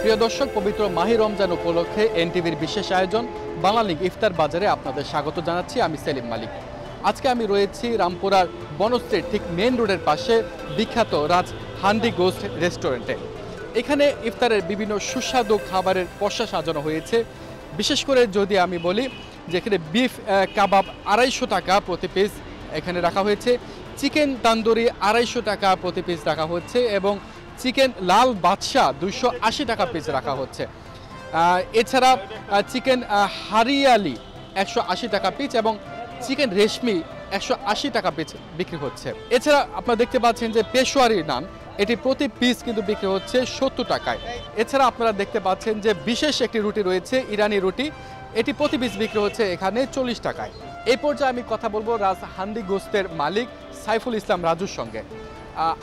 প্রিয় দর্শক, পবিত্র মাহে রমজান উপলক্ষে এনটিভির বিশেষ আয়োজন বাংলালিংক ইফতার বাজারে আপনাদের স্বাগত জানাচ্ছি। আমি সেলিম মালিক। আজকে আমি রয়েছি রামপুরার বনশ্রীর ঠিক মেন রোডের পাশে বিখ্যাত রাজ হান্ডি গোস্ট রেস্টুরেন্টে। এখানে ইফতারের বিভিন্ন সুস্বাদু খাবারের পসরা সাজানো হয়েছে। বিশেষ করে যদি আমি বলি যে এখানে বিফ কাবাব 250 টাকা প্রতি পিস এখানে রাখা হয়েছে, চিকেন তান্দুরি 250 টাকা প্রতি পিস রাখা হচ্ছে এবং চিকেন লাল বাদশা 280 টাকা পিস রাখা হচ্ছে। এছাড়া চিকেন হারিয়ালি 180 টাকা পিস এবং চিকেন রেশমি 180 টাকা পিস বিক্রি হচ্ছে। এছাড়া আপনারা দেখতে পাচ্ছেন যে পেশোয়ারি নান, এটি প্রতি পিস কিন্তু বিক্রি হচ্ছে 70 টাকায়। এছাড়া আপনারা দেখতে পাচ্ছেন যে বিশেষ একটি রুটি রয়েছে, ইরানি রুটি, এটি প্রতি পিস বিক্রি হচ্ছে এখানে 40 টাকায়। এই পর্যায়ে আমি কথা বলবো রাজ হান্ডি গোস্তের মালিক সাইফুল ইসলাম রাজুর সঙ্গে।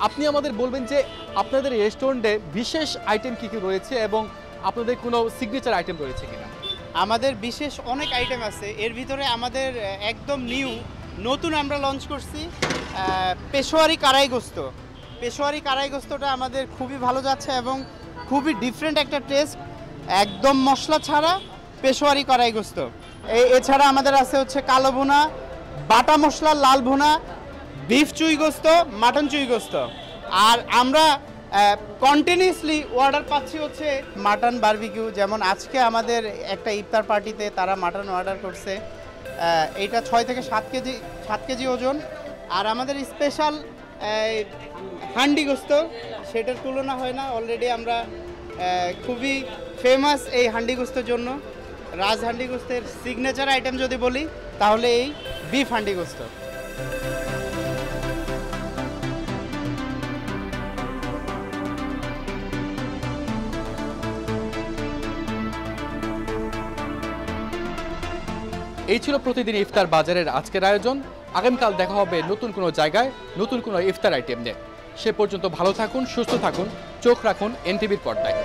আপনি আমাদের বলবেন যে আপনাদের রেস্টুরেন্টে বিশেষ আইটেম কী কী রয়েছে এবং আপনাদের কোনো সিগনেচার আইটেম রয়েছে কিনা? আমাদের বিশেষ অনেক আইটেম আছে। এর ভিতরে আমাদের একদম নতুন আমরা লঞ্চ করছি পেশোয়ারি কারাই গোস্ত। পেশোয়ারি কারাই গোস্তটা আমাদের খুবই ভালো যাচ্ছে এবং খুবই ডিফারেন্ট একটা টেস্ট, একদম মশলা ছাড়া পেশোয়ারি কারাই গোস্ত। এছাড়া আমাদের আছে হচ্ছে কালো ভুনা, বাটা মশলা লাল ভুনা, বিফ চুই গোস্ত, মাটন চুই গোস্ত। আর আমরা কন্টিনিউসলি অর্ডার পাচ্ছি হচ্ছে মাটন বারবিকিউ। যেমন আজকে আমাদের একটা ইফতার পার্টিতে তারা মাটন অর্ডার করছে, এইটা 6 থেকে 7 কেজি ওজন। আর আমাদের স্পেশাল হান্ডি গোস্ত, সেটার তুলনা হয় না। অলরেডি আমরা খুবই ফেমাস এই হান্ডি গোস্তের জন্য। রাজ হান্ডি গোস্তের সিগনেচার আইটেম যদি বলি তাহলে এই বিফ হান্ডি গোস্ত। এই ছিল প্রতিদিন ইফতার বাজারের আজকের আয়োজন। আগামীকাল দেখা হবে নতুন কোনো জায়গায় নতুন কোনো ইফতার আইটেম নিয়ে। সে পর্যন্ত ভালো থাকুন, সুস্থ থাকুন, চোখ রাখুন এনটিভির পর্দায়।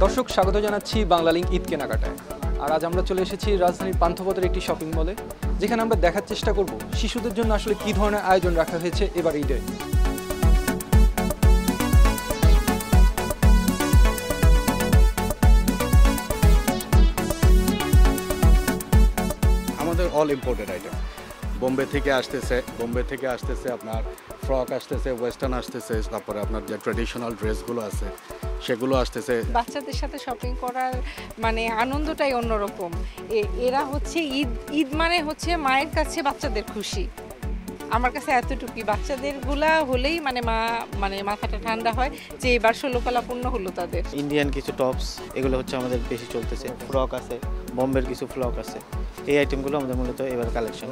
দর্শক, স্বাগত জানাচ্ছি বাংলালিংক ঈদ কেনাকাটায়। আর আজ আমরা চলে এসেছি রাজধানীর পান্থপথের একটি শপিং মলে, যেখানে আমরা দেখার চেষ্টা করব শিশুদের জন্য আসলে কী ধরনের আয়োজন রাখা হয়েছে এবার ঈদে। আমাদের অল ইম্পোর্টেড আইটেম বোম্বে থেকে আসতেছে আপনার ফ্রক আসতেছে, ওয়েস্টার্ন আসতেছে, তারপরে আপনার যে ট্র্যাডিশনাল ড্রেসগুলো আছে সেগুলো আসতেছে। বাচ্চাদের সাথে শপিং করার মানে আনন্দটাই অন্যরকম। এরা হচ্ছে ঈদ মানে হচ্ছে মায়ের কাছে বাচ্চাদের খুশি। আমার কাছে এতটুকুই, বাচ্চাদের গুলা হলেই মানে মাথাটা ঠান্ডা হয় যে এবার 16 পালা পূর্ণ হলো তাদের। ইন্ডিয়ান কিছু টপস, এগুলো হচ্ছে আমাদের বেশি চলতেছে। ফ্রক আছে, বোম্বের কিছু ফ্রক আছে, এই আইটেমগুলো আমাদের মূলত এবার কালেকশন।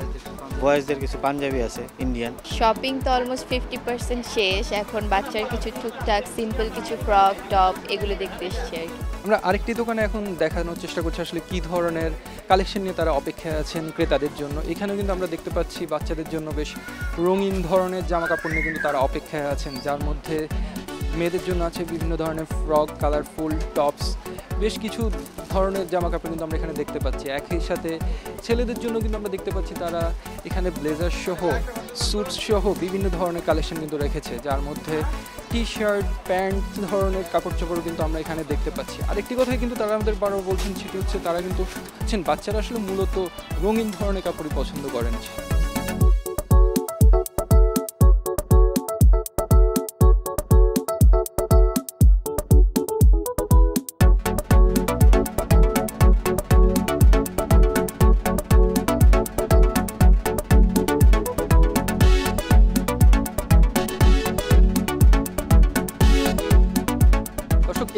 বয়েজদের কিছু পাঞ্জাবি আছে ইন্ডিয়ান। শপিং তো অলমোস্ট 50% শেষ। এখন বাচ্চার কিছু টুকটাক সিম্পল কিছু ফ্রক টপ এগুলো দেখতে এসেছি আর কি। আমরা আরেকটি দোকানে এখন দেখানোর চেষ্টা করছি আসলে কী ধরনের কালেকশন নিয়ে তারা অপেক্ষায় আছেন ক্রেতাদের জন্য। এখানেও কিন্তু আমরা দেখতে পাচ্ছি বাচ্চাদের জন্য বেশ রঙিন ধরনের জামা কাপড় নিয়ে কিন্তু তারা অপেক্ষায় আছেন, যার মধ্যে মেয়েদের জন্য আছে বিভিন্ন ধরনের ফ্রক, কালারফুল টপস, বেশ কিছু ধরনের জামা কাপড় কিন্তু আমরা এখানে দেখতে পাচ্ছি। একই সাথে ছেলেদের জন্য কিন্তু আমরা দেখতে পাচ্ছি তারা এখানে ব্লেজার সহ, স্যুট সহ বিভিন্ন ধরনের কালেকশন কিন্তু রেখেছে, যার মধ্যে টি শার্ট, প্যান্ট ধরনের কাপড় চোপড়ও কিন্তু আমরা এখানে দেখতে পাচ্ছি। আরেকটি কথাই কিন্তু তারা আমাদের বারবার বলছেন, সেটি হচ্ছে তারা কিন্তু বাচ্চারা আসলে মূলত রঙিন ধরনের কাপড়ই পছন্দ করেন।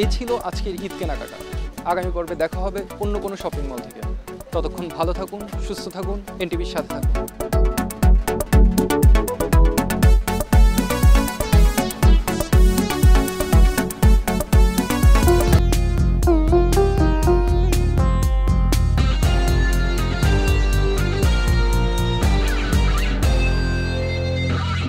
এই ছিল আজকের ঈদ কেনাকাটা। আগামী পর্বে দেখা হবে অন্য কোনো শপিং মল থেকে। ততক্ষণ ভালো থাকুন, সুস্থ থাকুন, এনটিভির সাথে থাকুন।